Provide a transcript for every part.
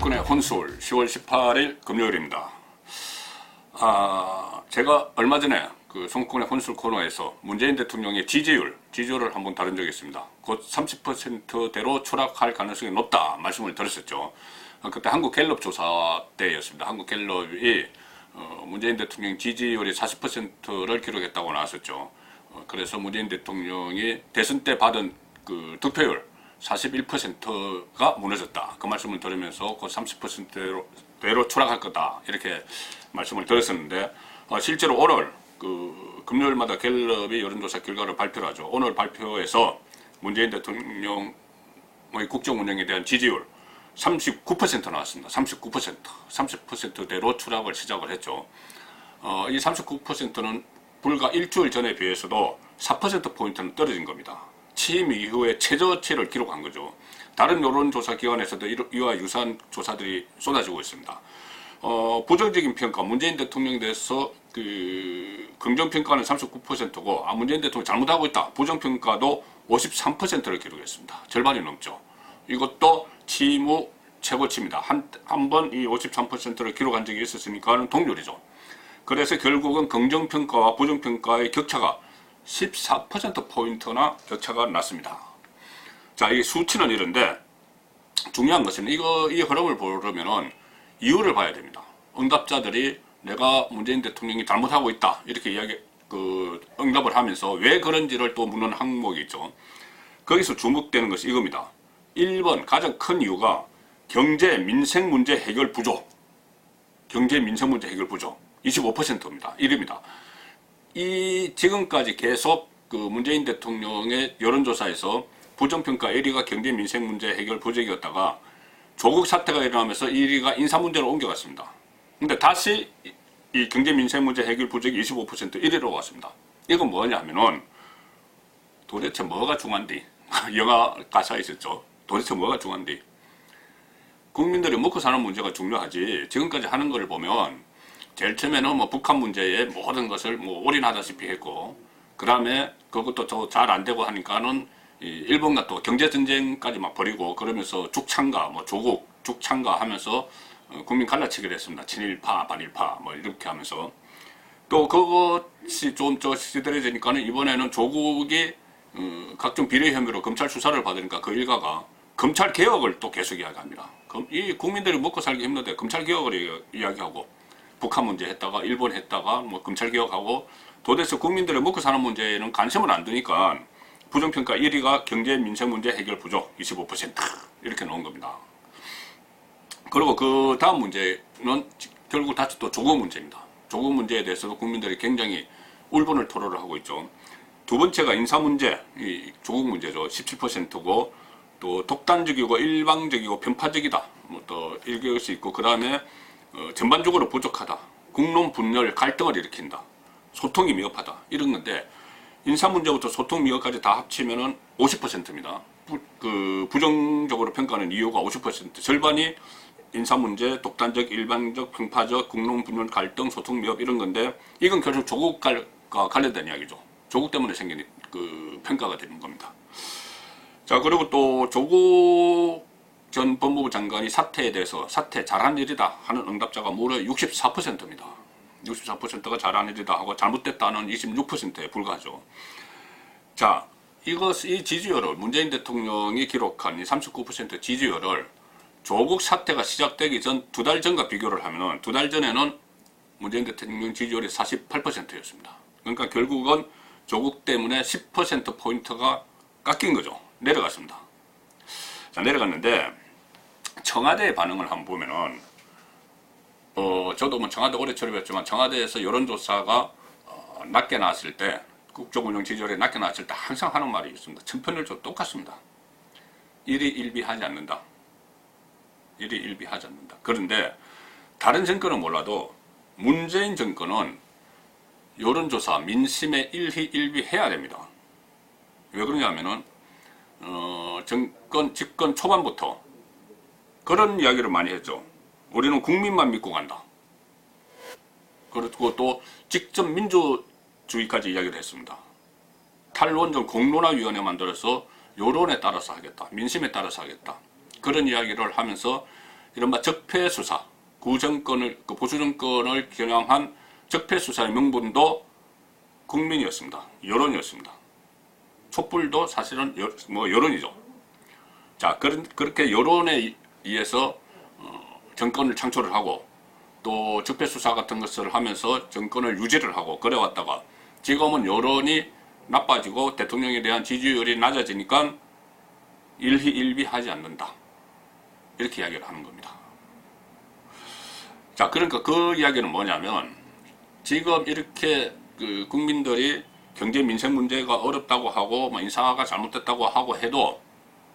송권의 혼술 10월 18일 금요일입니다. 제가 얼마 전에 그 송권의 혼술 코너에서 문재인 대통령의 지지율을 한번 다룬 적이 있습니다. 곧 30%대로 추락할 가능성이 높다 말씀을 드렸었죠. 그때 한국갤럽 조사 때였습니다. 한국갤럽이 문재인 대통령 지지율이 40%를 기록했다고 나왔었죠. 그래서 문재인 대통령이 대선 때 받은 그 득표율 41%가 무너졌다. 그 말씀을 들으면서 곧 30%대로 추락할 거다. 이렇게 말씀을 드렸었는데, 실제로 오늘 그 금요일마다 갤럽이 여론조사 결과를 발표를 하죠. 오늘 발표에서 문재인 대통령의 국정 운영에 대한 지지율 39% 나왔습니다. 39%. 30%대로 추락을 시작을 했죠. 이 39%는 불과 일주일 전에 비해서도 4%포인트는 떨어진 겁니다. 취임 이후에 최저치를 기록한 거죠. 다른 여론조사 기관에서도 이와 유사한 조사들이 쏟아지고 있습니다. 부정적인 평가, 문재인 대통령에 대해서 그 긍정평가는 39%고 문재인 대통령 잘못하고 있다. 부정평가도 53%를 기록했습니다. 절반이 넘죠. 이것도 취임 후 최고치입니다. 한 번 이 53%를 기록한 적이 있었으니까 동률이죠. 그래서 결국은 긍정평가와 부정평가의 격차가 14%포인트나 격차가 났습니다. 자, 이 수치는 이런데 중요한 것은 이 흐름을 보려면 이유를 봐야 됩니다. 응답자들이 내가 문재인 대통령이 잘못하고 있다 이렇게 응답을 하면서 왜 그런지를 또 묻는 항목이 있죠. 거기서 주목되는 것이 이겁니다. 1번 가장 큰 이유가 경제 민생 문제 해결 부족. 경제 민생 문제 해결 부족 25%입니다. 1위입니다. 지금까지 계속 그 문재인 대통령의 여론조사에서 부정평가 1위가 경제 민생 문제 해결 부족이었다가 조국 사태가 일어나면서 1위가 인사 문제로 옮겨갔습니다. 근데 다시 이 경제 민생 문제 해결 부족이 25% 1위로 왔습니다. 이건 뭐냐 하면은 도대체 뭐가 중요한디? 영화 가사에 있었죠. 도대체 뭐가 중요한디? 국민들이 먹고 사는 문제가 중요하지. 지금까지 하는 거를 보면 제일 처음에는 뭐 북한 문제에 모든 것을 올인하다시피 했고, 그 다음에 그것도 잘 안 되고 하니까는 일본과 또 경제전쟁까지 막 벌이고, 그러면서 죽창가, 조국, 죽창가 하면서 국민 갈라치기를 했습니다. 친일파, 반일파, 이렇게 하면서. 또 그것이 좀 시들해지니까는 이번에는 조국이 각종 비리 혐의로 검찰 수사를 받으니까 그 일가가 검찰 개혁을 또 계속 이야기합니다. 이 국민들이 먹고 살기 힘든데 검찰 개혁을 이야기하고, 북한 문제 했다가 일본 했다가 검찰 개혁하고, 도대체 국민들의 먹고 사는 문제에는 관심을 안 두니까 부정평가 1위가 경제 민생 문제 해결 부족 25% 이렇게 나온 겁니다. 그리고 그 다음 문제는 결국 다시 또 조국 문제입니다. 조국 문제에 대해서도 국민들이 굉장히 울분을 토로를 하고 있죠. 두 번째가 인사 문제, 조국 문제죠. 17%고, 또 독단적이고 일방적이고 편파적이다. 또 읽을 수 있고, 그 다음에 전반적으로 부족하다. 국론 분열, 갈등을 일으킨다. 소통이 미흡하다. 이런 건데, 인사 문제부터 소통 미흡까지 다 합치면은 50%입니다. 부정적으로 평가하는 이유가 50%. 절반이 인사 문제, 독단적, 일방적, 편파적, 국론 분열, 갈등, 소통 미흡 이런 건데, 이건 결국 조국과 관련된 이야기죠. 조국 때문에 생긴 그 평가가 되는 겁니다. 자, 그리고 또 조국 전 법무부 장관이 사퇴에 대해서 사퇴 잘한 일이다 하는 응답자가 무려 64%입니다. 64%가 잘한 일이다 하고 잘못됐다는 26%에 불과하죠. 자, 이 지지율을 문재인 대통령이 기록한 이 39% 지지율을 조국 사태가 시작되기 전 2달 전과 비교를 하면 2달 전에는 문재인 대통령 지지율이 48%였습니다. 그러니까 결국은 조국 때문에 10%포인트가 깎인 거죠. 내려갔습니다. 자, 내려갔는데 청와대의 반응을 한번 보면은 저도 청와대 오래 출입했지만 청와대에서 여론조사가 낮게 나왔을 때, 국정운영 지지율이 낮게 나왔을 때 항상 하는 말이 있습니다. 천편일조 똑같습니다. 일희일비하지 않는다. 일희일비하지 않는다. 그런데 다른 정권은 몰라도 문재인 정권은 여론조사 민심에 일희일비해야 됩니다. 왜 그러냐면은 집권 초반부터 그런 이야기를 많이 했죠. 우리는 국민만 믿고 간다. 그리고 또 직접 민주주의까지 이야기를 했습니다. 탈원전 공론화위원회 만들어서 여론에 따라서 하겠다. 민심에 따라서 하겠다. 그런 이야기를 하면서 이른바 적폐수사, 구정권을, 보수 정권을 겨냥한 적폐수사의 명분도 국민이었습니다. 여론이었습니다. 촛불도 사실은 여론이죠. 자, 그렇게 여론에 의해서 정권을 창출을 하고 또 적폐수사 같은 것을 하면서 정권을 유지를 하고 그래왔다가 지금은 여론이 나빠지고 대통령에 대한 지지율이 낮아지니까 일희일비하지 않는다. 이렇게 이야기를 하는 겁니다. 자, 그러니까 그 이야기는 뭐냐면 지금 이렇게 국민들이 경제 민생 문제가 어렵다고 하고 인사가 잘못됐다고 하고 해도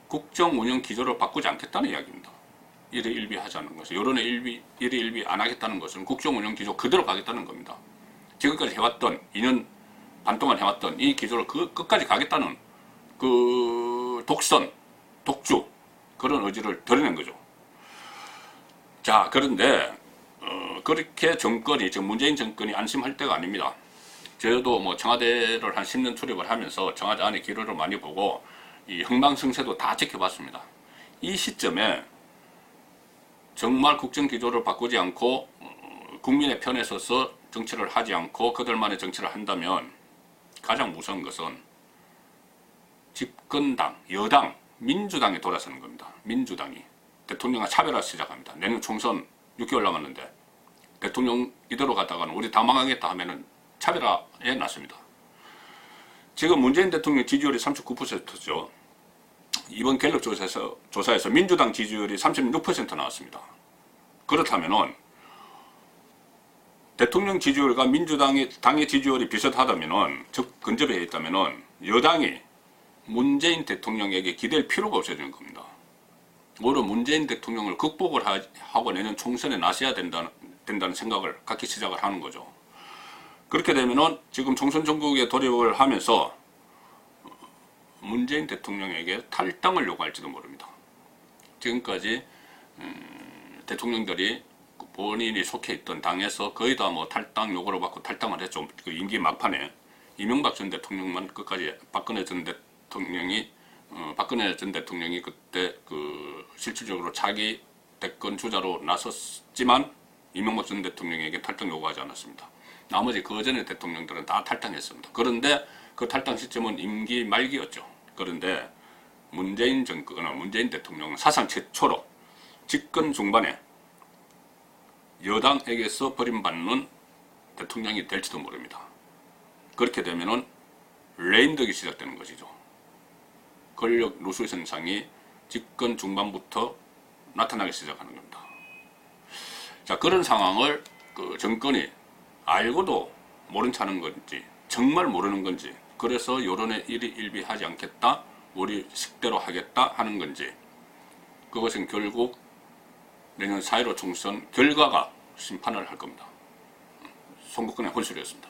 국정 운영 기조를 바꾸지 않겠다는 이야기입니다. 일희일비하지 않는 것은 여론의 일희일비 안 하겠다는 것은 국정 운영 기조 그대로 가겠다는 겁니다. 지금까지 해왔던 2년 반 동안 해왔던 이 기조를 끝까지 가겠다는 그 독선, 독주 그런 의지를 드러낸 거죠. 자, 그런데 그렇게 정권이 지금 문재인 정권이 안심할 때가 아닙니다. 저도 뭐 청와대를 한 10년 출입을 하면서 청와대 안에 기류를 많이 보고 이 흥망성쇠도 다 지켜봤습니다. 이 시점에 정말 국정 기조를 바꾸지 않고 국민의 편에 서서 정치를 하지 않고 그들만의 정치를 한다면 가장 무서운 것은 집권당, 여당, 민주당이 돌아서는 겁니다. 민주당이 대통령과 차별화 시작합니다. 내년 총선 6개월 남았는데 대통령 이대로 가다가는 우리 다 망하겠다 하면은 차별화에 났습니다. 지금 문재인 대통령 지지율이 39%죠. 이번 갤럽 조사에서 민주당 지지율이 36% 나왔습니다. 그렇다면은 대통령 지지율과 민주당의 당의 지지율이 비슷하다면은 즉 근접해 있다면은 여당이 문재인 대통령에게 기댈 필요가 없어지는 겁니다. 오히려 문재인 대통령을 극복을 하고 내년 총선에 나서야 된다는 생각을 갖기 시작을 하는 거죠. 그렇게 되면은 지금 총선 전국에 돌입을 하면서 문재인 대통령에게 탈당을 요구할지도 모릅니다. 지금까지 대통령들이 본인이 속해 있던 당에서 거의 다 뭐 탈당 요구를 받고 탈당을 했죠. 그 임기 막판에 이명박 전 대통령만 끝까지 박근혜 전 대통령이 그때 실질적으로 차기 대권 주자로 나섰지만 이명박 전 대통령에게 탈당 요구하지 않았습니다. 나머지 그 전에 대통령들은 다 탈당했습니다. 그런데 그 탈당 시점은 임기 말기였죠. 그런데 문재인 정권은 문재인 대통령은 사상 최초로 집권 중반에 여당에게서 버림받는 대통령이 될지도 모릅니다. 그렇게 되면은 레임덕이 시작되는 것이죠. 권력 누수 현상이 집권 중반부터 나타나기 시작하는 겁니다. 자, 그런 상황을 정권이 알고도 모른 척하는 건지 정말 모르는 건지 그래서 여론에 일희일비하지 않겠다 우리 식대로 하겠다 하는 건지 그것은 결국 내년 4.15 총선 결과가 심판을 할 겁니다. 송국근의 혼술이었습니다.